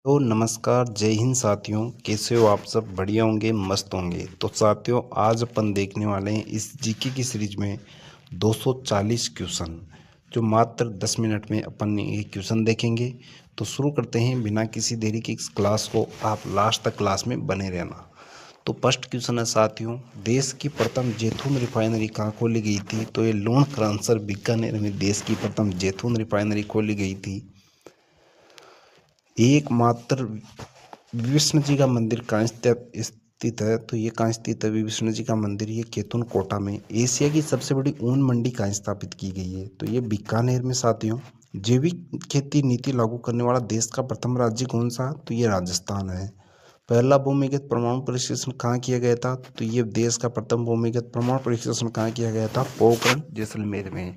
तो नमस्कार, जय हिंद साथियों। कैसे हो आप सब? बढ़िया होंगे, मस्त होंगे। तो साथियों, आज अपन देखने वाले हैं इस जीके की सीरीज में 240 क्वेश्चन, जो मात्र 10 मिनट में अपन ये क्वेश्चन देखेंगे। तो शुरू करते हैं बिना किसी देरी की इस क्लास को। आप लास्ट तक क्लास में बने रहना। तो फर्स्ट क्वेश्चन है साथियों, देश की प्रथम जैतून रिफाइनरी कहाँ खोली गई थी? तो ये लोन क्रांसर बीकानेर में देश की प्रथम जैतून रिफाइनरी खोली गई थी। एकमात्र विष्णु जी का मंदिर कहाँ स्थित है? तो ये कहाँ स्थित है विष्णु जी का मंदिर? ये केतुन कोटा में। एशिया की सबसे बड़ी ऊन मंडी कहाँ स्थापित की गई है? तो ये बीकानेर में साथियों। जैविक खेती नीति लागू करने वाला देश का प्रथम राज्य कौन सा? तो ये राजस्थान है। पहला भूमिगत परमाणु परीक्षण कहाँ किया गया था? तो ये देश का प्रथम भूमिगत परमाणु परीक्षण कहाँ किया गया था? पोखरण जैसलमेर में।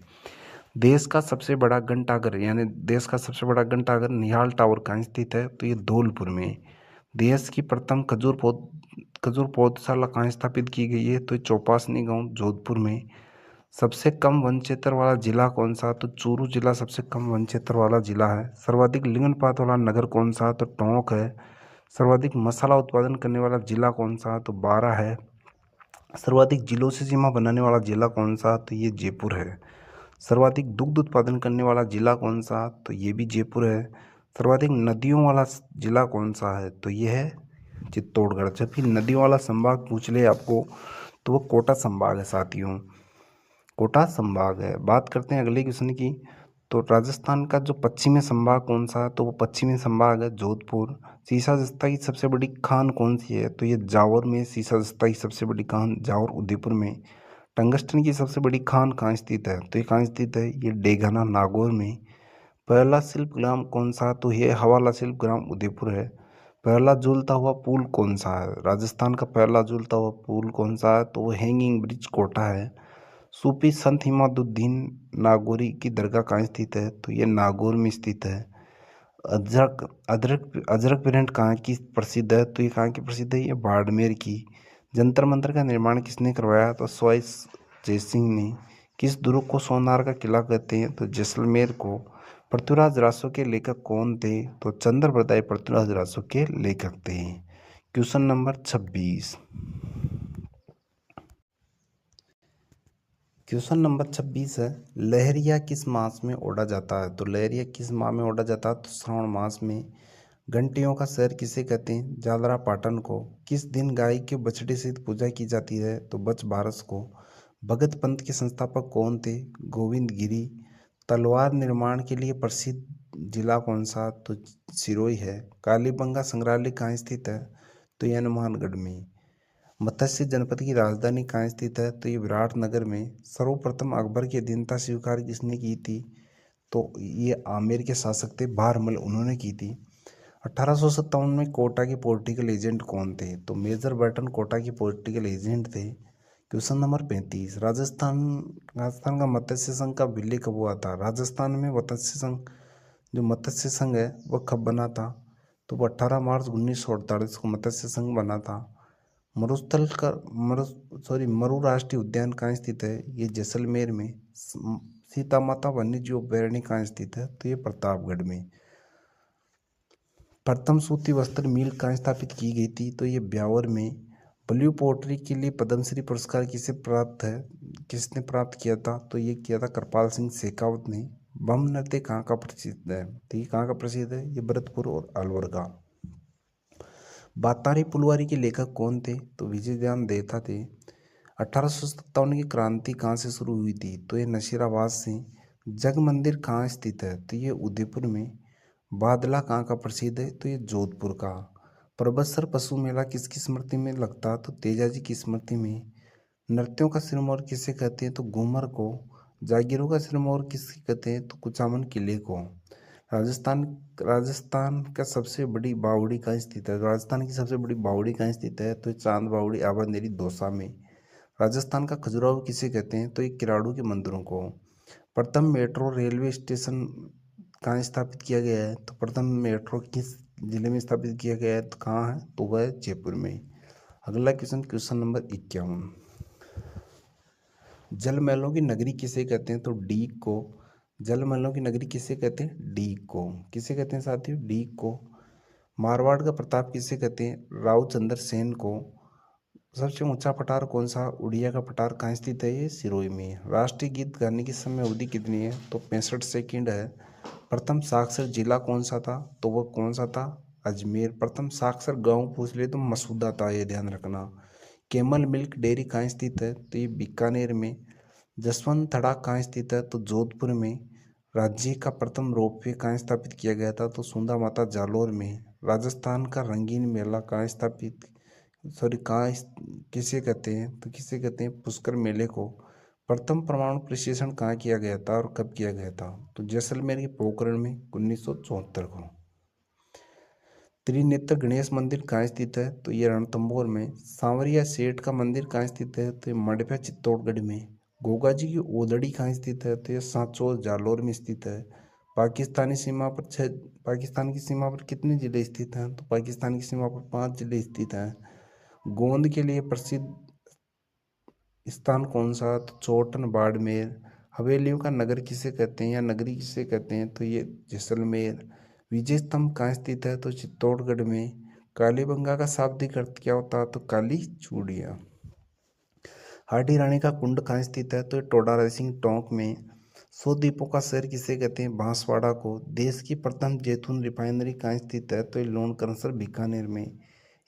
देश का सबसे बड़ा घंटाघर यानी देश का सबसे बड़ा घंटाघर निहाल टावर कहाँ स्थित है? तो ये धौलपुर में। देश की प्रथम खजूर पौधशाला कहाँ स्थापित की गई है? तो चौपासनी गांव जोधपुर में। सबसे कम वन क्षेत्र वाला जिला कौन सा? तो चूरू जिला सबसे कम वन क्षेत्र वाला जिला है। सर्वाधिक लिंगानुपात वाला नगर कौन सा? तो टोंक है। सर्वाधिक मसाला उत्पादन करने वाला जिला कौन सा? तो 12 है। सर्वाधिक जिलों से सीमा बनाने वाला जिला कौन सा? तो ये जयपुर है। सर्वाधिक दुग्ध उत्पादन करने वाला जिला कौन सा? तो ये भी जयपुर है। सर्वाधिक नदियों वाला जिला कौन सा है? तो ये है चित्तौड़गढ़। जब भी नदियों वाला संभाग पूछ ले आपको, तो वो कोटा संभाग है साथियों। कोटा संभाग है। बात करते हैं अगले क्वेश्चन की। तो राजस्थान का जो पश्चिमी संभाग कौन सा है? तो वो पश्चिमी संभाग है जोधपुर। सीसा जस्ता की सबसे बड़ी खान कौन सी है? तो ये जावर में सीसा जस्ता की सबसे बड़ी खान जावर उदयपुर में। टंगस्टन की सबसे बड़ी खान कहाँ स्थित है? तो ये कहाँ स्थित है? ये डेगाना नागौर में। पहला शिल्प ग्राम कौन सा? तो ये हवाला शिल्प ग्राम उदयपुर है। पहला झूलता हुआ पुल कौन सा है? राजस्थान का पहला झूलता हुआ पुल कौन सा है? तो वो हैंगिंग ब्रिज कोटा है। सूफी संत हिमादुद्दीन नागौरी की दरगाह कहाँ स्थित है? तो ये नागौर में स्थित है। अजरक अजरक अजरक प्रिंट कहाँ की प्रसिद्ध है? तो ये कहाँ की प्रसिद्ध है? ये बाड़मेर की। जंतर मंतर का निर्माण किसने करवाया? तो स्वाइस जयसिंह ने। किस दुर्ग को सोनार का किला कहते हैं? तो जैसलमेर को। पृथ्वीराज रासो के लेखक कौन थे? तो चंद्रप्रदाय पृथ्वीराज रासो के लेखक थे। Question number 26। क्वेश्चन नंबर 26 है, लहरिया किस मास में ओढ़ा जाता है? तो लहरिया किस माह में ओढ़ा जाता है? तो श्रावण मास में। घंटियों का शहर किसे कहते हैं? जालरा पाटन को। किस दिन गाय के बछड़े से पूजा की जाती है? तो बच बारस को। भगत पंथ के संस्थापक कौन थे? गोविंद गिरी। तलवार निर्माण के लिए प्रसिद्ध जिला कौन सा? तो सिरोही है। कालीबंगा संग्रहालय कहाँ स्थित है? तो ये हनुमानगढ़ में। मत्स्य जनपद की राजधानी कहाँ स्थित है? तो ये विराटनगर में। सर्वप्रथम अकबर की अधीनता स्वीकार किसने की थी? तो ये आमेर के शासक थे बहरमल, उन्होंने की थी। 1857 में कोटा के पॉलिटिकल एजेंट कौन थे? तो मेजर बर्टन कोटा के पॉलिटिकल एजेंट थे। क्वेश्चन नंबर 35, राजस्थान का मत्स्य संघ का विलय कब हुआ था? राजस्थान में मत्स्य संघ, जो मत्स्य संघ है वह कब बना था? तो वो 18 मार्च 1948 को मत्स्य संघ बना था। मरुस्थल का मरु राष्ट्रीय उद्यान कहाँ स्थित है? ये जैसलमेर में। सीता माता वन्य जीव अभयारण्य कहाँ स्थित है? तो ये प्रतापगढ़ में। प्रथम सूती वस्त्र मिल कहाँ स्थापित की गई थी? तो ये ब्यावर में। ब्लू पोट्री के लिए पद्मश्री पुरस्कार किसने प्राप्त किया था? तो ये किया था कृपाल सिंह शेखावत ने। बम नृत्य कहाँ का प्रसिद्ध है? तो ये कहाँ का प्रसिद्ध है? ये भरतपुर और अलवर का। बातारी पुलवारी के लेखक कौन थे? तो विजय ध्यान देथा थे। 1857 की क्रांति कहाँ से शुरू हुई थी? तो ये नशीराबाद से। जग मंदिर कहाँ स्थित है? तो ये उदयपुर में। बादला कहाँ का प्रसिद्ध है? तो ये जोधपुर का। परबतसर पशु मेला किसकी स्मृति में लगता? तो तेजाजी की स्मृति में। नृत्यों का सिरमौर किसे कहते हैं? तो घूमर को। जागीरों का सिरमौर किसके कहते हैं? तो कुचामन किले को। राजस्थान राजस्थान का सबसे बड़ी बावड़ी कहाँ स्थित है? राजस्थान की सबसे बड़ी बावड़ी कहाँ स्थित है? तो चांद बावड़ी आबानेरी दौसा में। राजस्थान का खजुराहो किसे कहते हैं? तो ये किराड़ू के मंदिरों को। प्रथम मेट्रो रेलवे स्टेशन कहाँ स्थापित किया गया है? तो प्रथम मेट्रो किस जिले में स्थापित किया गया है? तो कहाँ है? तो वह है जयपुर में। अगला क्वेश्चन नंबर 51, जलमहलों की नगरी किसे कहते हैं? तो डीक को। जलमहलों की नगरी किसे कहते हैं? डीक को। किसे कहते हैं साथियों? डीक को। मारवाड़ का प्रताप किसे कहते हैं? राव चंद्र सेन को। सबसे ऊंचा पठार कौन सा? उड़िया का पठार कहाँ स्थित है? ये सिरोही में है। राष्ट्रीय गीत गाने की समय अवधि कितनी है? तो 65 सेकंड है। प्रथम साक्षर जिला कौन सा था? तो वह कौन सा था? अजमेर। प्रथम साक्षर गांव पूछ ले तो मसूदा था, ये ध्यान रखना। कैमल मिल्क डेयरी कहाँ स्थित है? तो ये बीकानेर में। जसवंत थड़ा कहाँ स्थित है? तो जोधपुर में। राज्य का प्रथम रोपवे कहाँ स्थापित किया गया था? तो सुंदा माता जालोर में। राजस्थान का रंगीन मेला कहाँ स्थापित सॉरी कहाँ किसे कहते हैं? तो किसे कहते हैं? पुष्कर मेले को। प्रथम परमाणु प्रशिक्षण कहाँ किया गया था और कब किया गया था? तो जैसलमेर के पोखरण में 1974 को। त्रिनेत्र गणेश मंदिर कहाँ स्थित है? तो ये रणथंभौर में। सांवरिया सेठ का मंदिर कहाँ स्थित है? तो ये मडपा चित्तौड़गढ़ में। गोगा जी की ओदड़ी कहाँ स्थित है? तो ये सांचौर जालोर में स्थित है। पाकिस्तानी सीमा पर पाकिस्तान की सीमा पर कितने जिले स्थित हैं? तो पाकिस्तान की सीमा पर 5 जिले स्थित हैं। गोंद के लिए प्रसिद्ध स्थान कौन सा? तो चोटन बाड़मेर। हवेलियों का नगर किसे कहते हैं या नगरी किसे कहते हैं? तो ये जैसलमेर। विजय स्तंभ कहाँ स्थित है? तो चित्तौड़गढ़ में। कालीबंगा का शाब्दिक अर्थ क्या होता है? तो काली चूड़ियाँ। हाटी रानी का कुंड कहाँ स्थित है? तो ये टोडा राइसिंग टोंक में। 100 द्वीपों का शहर किसे कहते हैं? बांसवाड़ा को। देश की प्रथम जैतून रिफाइनरी कहाँ स्थित है? तो ये लोनकरसर बीकानेर में।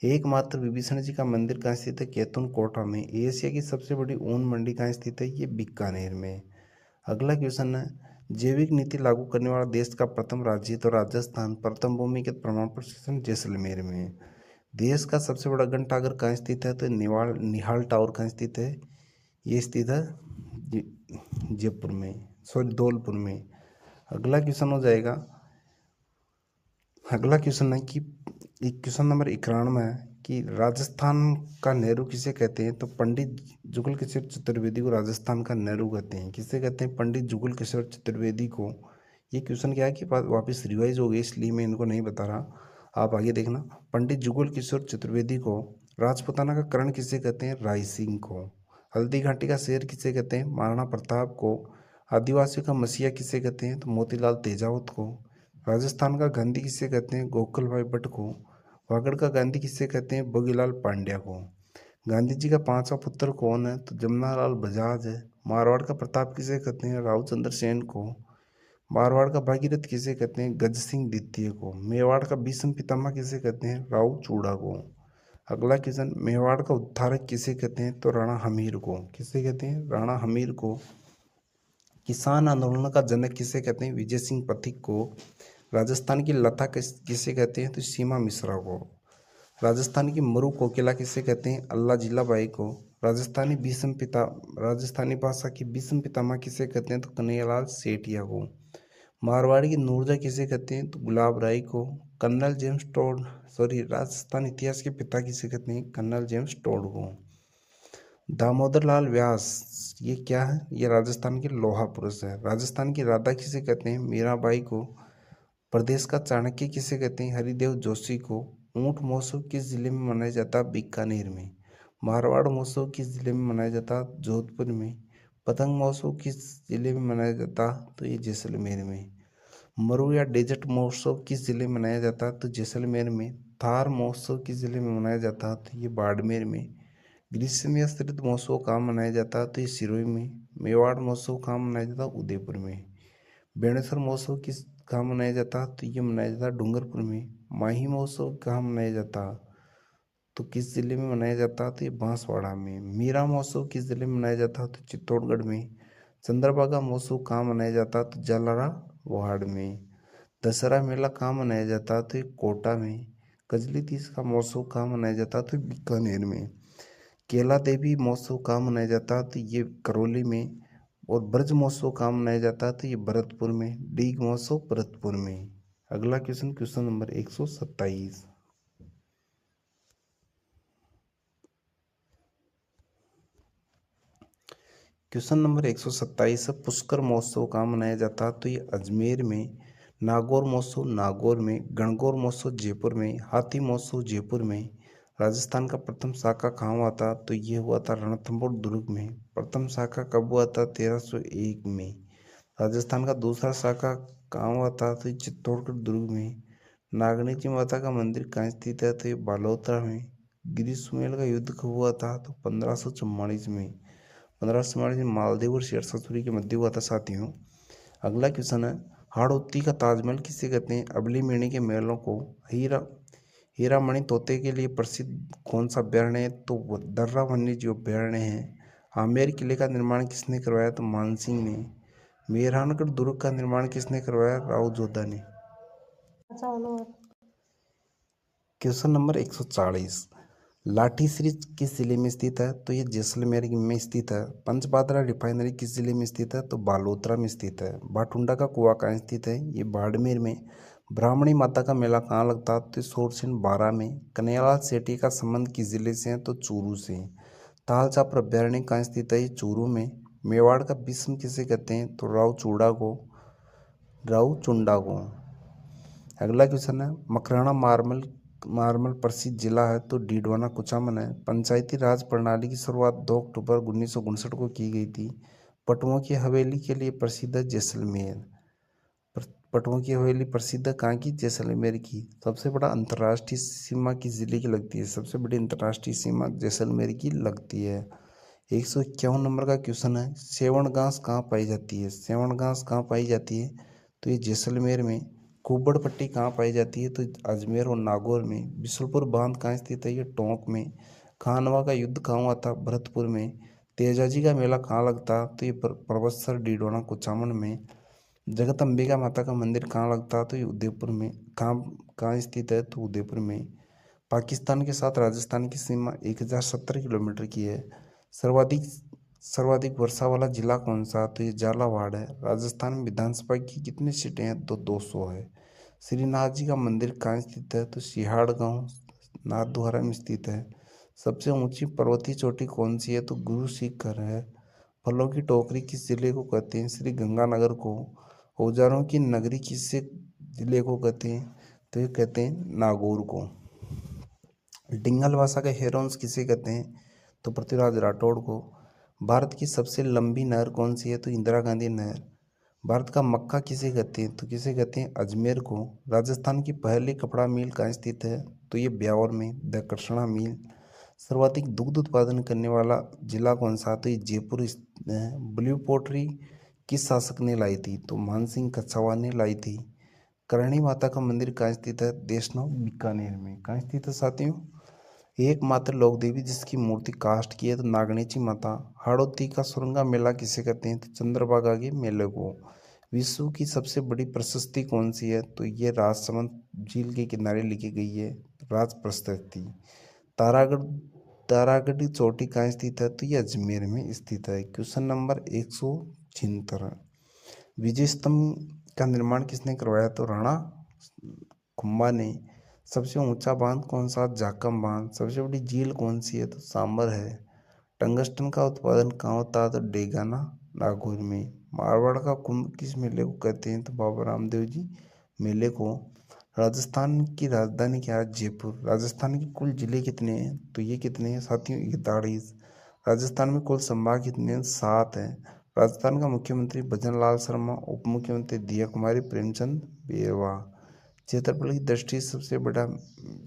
एकमात्र विभीषण जी का मंदिर कहाँ स्थित है? कैथून कोटा में। एशिया की सबसे बड़ी ऊन मंडी कहाँ स्थित है? ये बीकानेर में। अगला क्वेश्चन है, जैविक नीति लागू करने वाला देश का प्रथम राज्य? तो राजस्थान। प्रथम भूमिगत प्रमाण प्रशिक्षण जैसलमेर में। देश का सबसे बड़ा घंटाघर कहाँ स्थित है? तो निहाल टावर कहाँ स्थित है? ये स्थित है जयपुर में, सॉरी धौलपुर में। अगला क्वेश्चन हो जाएगा, अगला क्वेश्चन है कि क्वेश्चन नंबर 91 है कि राजस्थान का नेहरू किसे कहते हैं? तो पंडित जुगल किशोर चतुर्वेदी को राजस्थान का नेहरू कहते हैं। किसे कहते हैं? पंडित जुगल किशोर चतुर्वेदी को। ये क्वेश्चन क्या है कि वापस रिवाइज हो गई, इसलिए मैं इनको नहीं बता रहा, आप आगे देखना। पंडित जुगल किशोर चतुर्वेदी को। राजपुताना का करण किसे कहते हैं? राय सिंह को। हल्दी घाटी का शेर किसे कहते हैं? महाराणा प्रताप को। आदिवासियों का मसीहा किसे कहते हैं? तो मोतीलाल तेजावत को। राजस्थान का गांधी किसे कहते हैं? गोकुल भाई भट्ट को। वागड़ का गांधी किसे कहते हैं? भोगीलाल पांड्या को। गांधी जी का 5वां पुत्र कौन है? तो जमनालाल बजाज है। मारवाड़ का प्रताप किसे कहते हैं? राव चंद्र सेन को। मारवाड़ का भागीरथ किसे कहते हैं? गज सिंह द्वितीय को। मेवाड़ का भीष्म पितामह किसे कहते हैं? राव चूड़ा को। अगला क्वेश्चन, मेवाड़ का उद्धारक किसे कहते हैं? तो राणा हमीर को। किसे कहते हैं? राणा हमीर को। किसान आंदोलन का जनक किसे कहते हैं? विजय सिंह पथिक को। राजस्थान की लता किसे कहते हैं? तो सीमा मिश्रा को। राजस्थान की मरु कोकिला किसे कहते हैं? अल्लाह जिलाबाई को। राजस्थानी भाषा की भीष्म पितामह किसे कहते हैं? तो कन्हैयालाल सेठिया को। मारवाड़ी की नूरजहाँ किसे कहते हैं? तो गुलाब राय को। कर्नल जेम्स टोड राजस्थान इतिहास के पिता किसे कहते हैं? कर्नल जेम्स टोड को। दामोदर लाल व्यास ये क्या है? ये राजस्थान के लोहा पुरुष है। राजस्थान की राधा किसे कहते हैं? मीराबाई को। प्रदेश का चाणक्य किसे कहते हैं? हरिदेव जोशी को। ऊंट महोत्सव किस जिले में मनाया जाता है? बीकानेर में। मारवाड़ महोत्सव किस जिले में मनाया जाता है? जोधपुर में। पतंग महोत्सव किस जिले में मनाया जाता है? तो ये जैसलमेर में। मरु या डेजर्ट महोत्सव किस जिले में मनाया जाता है? तो जैसलमेर में। थार महोत्सव किस जिले में मनाया जाता है? तो ये बाड़मेर में। ग्रीष्म या शरद महोत्सव कहाँ मनाया जाता है? तो ये सिरोही में। मेवाड़ महोत्सव कहाँ मनाया जाता है? उदयपुर में। बेणेश्वर महोत्सव किस कहाँ मनाया जाता है? तो ये मनाया जाता है डूंगरपुर में। माही महोत्सव कहाँ मनाया जाता है? तो किस जिले में मनाया जाता है? तो ये बांसवाड़ा में। मीरा महोत्सव किस जिले में मनाया जाता है? तो चित्तौड़गढ़ में। चंद्रभागा महोत्सव कहाँ मनाया जाता है? तो झालावाड़ में। दशहरा मेला कहाँ मनाया जाता है? तो ये कोटा में। कजली तीज का महोत्सव कहाँ मनाया जाता है? तो बीकानेर में। केला देवी महोत्सव कहाँ मनाया जाता है? तो ये करौली में। और ब्रज महोत्सव कहाँ मनाया जाता है? तो ये भरतपुर में। डीग महोत्सव भरतपुर में। अगला question, question number 127। Question number 127 है, पुष्कर महोत्सव कहाँ मनाया जाता है? तो ये अजमेर में। नागौर महोत्सव नागौर में। गणगौर महोत्सव जयपुर में। हाथी महोत्सव जयपुर में। राजस्थान का प्रथम शाखा कहाँ हुआ था? तो ये हुआ था रणथंभौर दुर्ग में। प्रथम शाखा कब हुआ था? 1301 में। राजस्थान का दूसरा शाखा कहाँ हुआ था? तो ये चित्तौड़गढ़ दुर्ग में। नागनी माता का मंदिर कहाँ स्थित है? तो ये बालोतरा में। गिरी सुमेल का युद्ध कब हुआ था? तो 1544 में। 1544 में मालदीव और शेरशाह के मध्य हुआ था साथियों। अगला क्वेश्चन है, हाड़ौती का ताजमहल किसे कहते हैं? अबली मणि के महलों को हीरामणि तोते के लिए प्रसिद्ध कौन सा अभ्यारण्य है? तो वो दर्रा वन्यजीव अभ्यारण्य है। आमेर किले का निर्माण किसने करवाया? तो मानसिंह ने। मेहरानगढ़ दुर्ग का निर्माण किसने करवाया? राव जोधा ने। क्वेश्चन नंबर 140, लाठी सीरीज किस जिले में स्थित है? तो ये जैसलमेर में स्थित है। पंचपादरा रिफाइनरी किस जिले में स्थित है? तो बालोतरा में स्थित है। भाटुंडा का कुआं कहाँ स्थित है? ये बाड़मेर में। ब्राह्मणी माता का मेला कहाँ लगता है? तो सोरसिन बारा में। कन्हैयालाल सेठी का संबंध किस जिले से है? तो चूरू से। ताल चापर अभ्यारण्य कहाँ स्थित है? ये चूरू में। मेवाड़ का भीष्म किसे कहते हैं? तो राव चुंडा को। अगला क्वेश्चन है, मकराना मार्मल प्रसिद्ध जिला है? तो डीडवाना कुचामन है। पंचायती राज प्रणाली की शुरुआत 2 अक्टूबर 1959 को की गई थी। पटुओं की हवेली के लिए प्रसिद्ध है जैसलमेर। पटुओं की हवेली प्रसिद्ध है कहाँ की? जैसलमेर की। सबसे बड़ा अंतर्राष्ट्रीय सीमा किस जिले की लगती है? सबसे बड़ी अंतर्राष्ट्रीय सीमा जैसलमेर की लगती है। 151 नंबर का क्वेश्चन है, सेवण घास कहाँ पाई जाती है? सेवण घास कहाँ पाई जाती है? तो ये जैसलमेर में। कुब्बड़ पट्टी कहाँ पाई जाती है? तो अजमेर और नागौर में। बिशुलपुर बांध कहाँ स्थित है? ये टोंक में। खानवा का युद्ध कहाँ हुआ था? भरतपुर में। तेजाजी का मेला कहाँ लगता? तो ये परबतसर डीडोना कुचामन में। जगदम्बिका माता का मंदिर कहाँ लगता? तो ये उदयपुर में। कहाँ कहाँ स्थित है? तो उदयपुर में। पाकिस्तान के साथ राजस्थान की सीमा 1070 किलोमीटर की है। सर्वाधिक सर्वाधिक वर्षा वाला जिला कौन सा? तो ये झालावाड़ है। राजस्थान में विधानसभा की कितनी सीटें हैं? तो 200 है। श्रीनाथ जी का मंदिर कहाँ स्थित है? तो सिहाड़ गांव नाथद्वारा में स्थित है। सबसे ऊंची पर्वतीय चोटी कौन सी है? तो गुरु शिखर है। फलों की टोकरी किस जिले को कहते हैं? श्री गंगानगर को। औजारों की नगरी किस जिले को कहते हैं? तो ये कहते हैं नागौर को। डिंगल भाषा के हेरोन्स किसे कहते हैं? तो पृथ्वीराज राठौड़ को। भारत की सबसे लंबी नहर कौन सी है? तो इंदिरा गांधी नहर। भारत का मक्का किसे कहते हैं? तो किसे कहते हैं? अजमेर को। राजस्थान की पहली कपड़ा मिल कहाँ स्थित है? तो ये ब्यावर में, द कृष्णा मिल। सर्वाधिक दुग्ध उत्पादन करने वाला जिला कौन सा? तो ये जयपुर है। ब्लू पोट्री किस शासक ने लाई थी? तो मानसिंह कछावा ने लाई थी। करणी माता का मंदिर कहाँ स्थित है? देशनोक बीकानेर में। कहाँ स्थित है साथियों? एकमात्र लोक देवी जिसकी मूर्ति काष्ठ की है तो नागणेची माता। हाड़ौती का सुरंगा मेला किसे कहते हैं? तो चंद्रभागा के मेले को। विश्व की सबसे बड़ी प्रशस्ति कौन सी है? तो ये राजसमंद झील के किनारे लिखी गई है, राज प्रशस्ति। तारागढ़ तारागढ़ चोटी कहाँ स्थित है? तो ये अजमेर में स्थित है। क्वेश्चन नंबर 176, विजय स्तंभ का निर्माण किसने करवाया? तो राणा कुंभा ने। सबसे ऊंचा बांध कौन सा? जाकम बांध। सबसे बड़ी झील कौन सी है? तो सांबर है। टंगस्टन का उत्पादन कहाँ होता है? तो डेगाना नागौर में। मारवाड़ का कुंभ किस मेले को कहते हैं? तो बाबा रामदेव जी मेले को। राजस्थान की राजधानी क्या है? जयपुर। राजस्थान के कुल जिले कितने हैं? तो ये कितने हैं साथियों? 41। राजस्थान में कुल संभाग कितने हैं? 7 हैं। राजस्थान का मुख्यमंत्री भजन लाल शर्मा, उप मुख्यमंत्री दिया कुमारी, प्रेमचंद बेरवा। क्षेत्रफल की दृष्टि से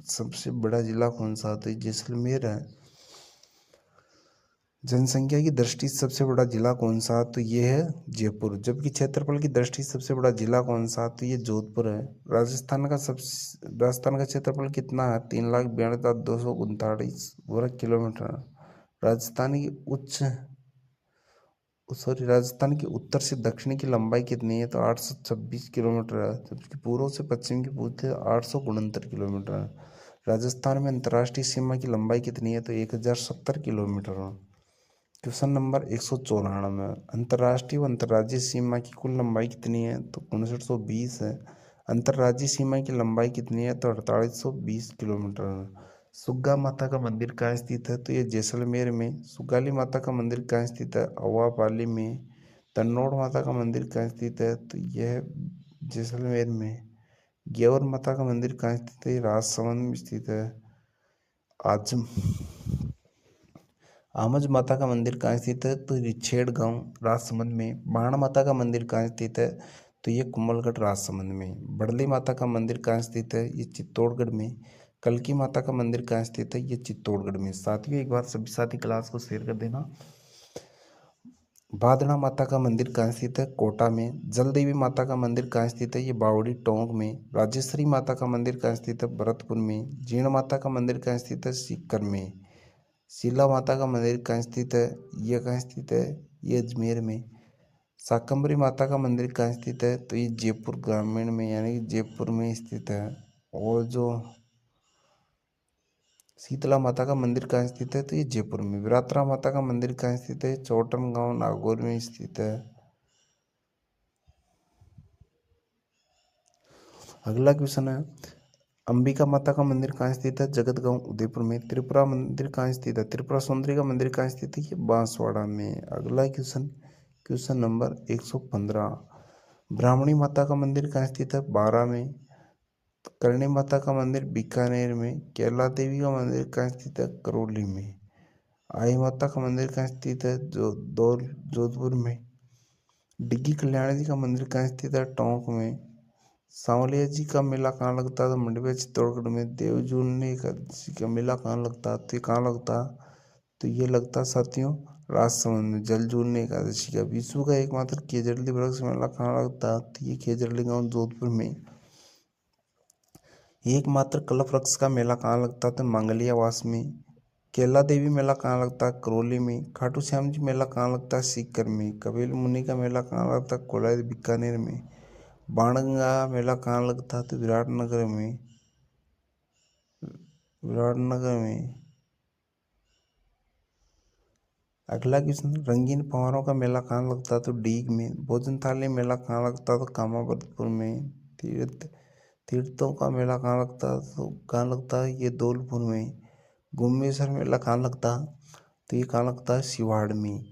सबसे बड़ा जिला कौन सा? तो जैसलमेर है। जनसंख्या की दृष्टि से सबसे बड़ा जिला कौन सा? तो ये है जयपुर। जबकि क्षेत्रफल की दृष्टि से सबसे बड़ा जिला कौन सा? तो ये जोधपुर है। राजस्थान का क्षेत्रफल कितना है? 3,92,239 वर्ग किलोमीटर। राजस्थान की उत्तर से दक्षिण की लंबाई कितनी है? तो 826 किलोमीटर है। जबकि पूर्व से पश्चिम की पूर्ति 869 किलोमीटर है। राजस्थान में अंतर्राष्ट्रीय सीमा की लंबाई कितनी है? तो 1070 किलोमीटर है। क्वेश्चन नंबर 194, अंतर्राष्ट्रीय व अंतर्राज्यीय सीमा की कुल लंबाई कितनी है? तो 5920 है। अंतर्राज्यीय सीमा की लंबाई कितनी है? तो 4820 किलोमीटर है। सुग्गा माता का मंदिर कहाँ स्थित है? तो ये जैसलमेर में। सुगाली माता का मंदिर कहाँ स्थित है? अवापाली में। तन्नोड़ माता का मंदिर कहाँ स्थित है? तो यह जैसलमेर में। ग्यावर माता का मंदिर कहाँ स्थित है? राजसमंद में स्थित है। आमज माता का मंदिर कहाँ स्थित है? तो रिछेड़ गांव राजसमंद में। बाण माता का मंदिर कहाँ स्थित है? तो ये कुंभलगढ़ राजसमंद में। बड़ली माता का मंदिर कहाँ स्थित है? ये चित्तौड़गढ़ में। कल्की माता का मंदिर कहाँ स्थित है? ये चित्तौड़गढ़ में। साथियों एक बार सभी साथी क्लास को शेयर कर देना। बादड़ा माता का मंदिर कहाँ स्थित है? कोटा में। जल देवी माता का मंदिर कहाँ स्थित है? ये बावड़ी टोंक में। राजेश्वरी माता का मंदिर कहाँ स्थित है? भरतपुर में। जीण माता का मंदिर कहाँ स्थित है? सीकर में। शीला माता का मंदिर कहाँ स्थित है? ये कहाँ स्थित है? ये अजमेर में। शाकंभरी माता का मंदिर कहाँ स्थित है? तो ये जयपुर ग्रामीण में यानी कि जयपुर में स्थित है। और जो शीतला माता का मंदिर कहाँ स्थित है? तो ये जयपुर में। विरात्रा माता का मंदिर कहाँ स्थित है? चौटन गांव नागौर में स्थित है। अगला क्वेश्चन है, अंबिका माता का मंदिर कहाँ स्थित है? जगत गांव उदयपुर में। त्रिपुरा मंदिर कहाँ स्थित है? त्रिपुरा सुंदरी का मंदिर कहाँ स्थित है? ये बांसवाड़ा में। अगला क्वेश्चन, क्वेश्चन नंबर 115, ब्राह्मणी माता का मंदिर कहाँ स्थित है? बारा में। करणी माता का मंदिर बीकानेर में। कैला देवी का मंदिर कहाँ स्थित है? करौली में। आई माता का मंदिर कहाँ स्थित है? जोधपुर में। डिग्गी कल्याणी जी का मंदिर कहाँ स्थित है? टोंक में। सांवलिया जी का मेला कहाँ लगता है? तो मंडवे चित्तौड़गढ़ में। देव जूलने का मेला कहाँ लगता है? तो ये कहाँ लगता है? तो ये लगता है साथियों राजसमंद में। जल जूलने एकादशी का। विश्व का एकमात्र खेजड़ली वृक्ष मेला कहाँ लगता है? तो ये खेजड़ली गांव जोधपुर में। एकमात्र कल्प वृक्ष का मेला कहाँ लगता है? तो मांगलियावास में। कैला देवी मेला कहाँ लगता है? करौली में। खाटू श्याम जी मेला कहाँ लगता है? सीकर में। कपिल मुनि का मेला कहाँ लगता है? कोलायत बीकानेर में। बाणगंगा मेला कहाँ लगता है? तो विराटनगर में। विराटनगर में। अगला क्वेश्चन, रंगीन पहाड़ों का मेला कहाँ लगता है? तो डीग में। भोजन थाली मेला कहाँ लगता है? तो कामावतपुर में। तीर्थों का मेला कहाँ लगता है? तो कहाँ लगता है? ये धौलपुर में। गुम्बेश्वर मेला कहाँ लगता है? तो ये कहाँ लगता है? सिवाड़ में।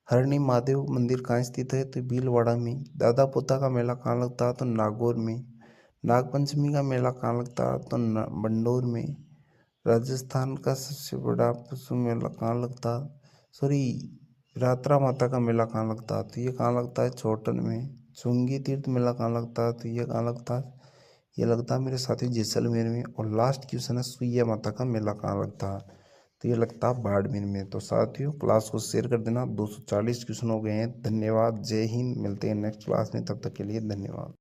हरणी महादेव मंदिर कहाँ स्थित है? तो भीलवाड़ा में। दादा पोता का मेला कहाँ लगता है? तो नागौर में। नागपंचमी का मेला कहाँ लगता है? तो बंडोर में। राजस्थान का सबसे बड़ा पशु मेला कहाँ लगता है? सॉरी, रात्रा माता का मेला कहाँ लगता है? तो ये कहाँ लगता है? छोटन में। चुंगी तीर्थ मेला कहाँ लगता है? तो ये कहाँ लगता है? ये लगता है मेरे साथी जैसलमेर में। और लास्ट क्वेश्चन है, सुइया माता का मेला कहाँ लगता है? तो ये लगता है बाड़मेर में। तो साथियों क्लास को शेयर कर देना। 240 क्वेश्चन हो गए हैं। धन्यवाद, जय हिंद। मिलते हैं नेक्स्ट क्लास में, तब तक के लिए धन्यवाद।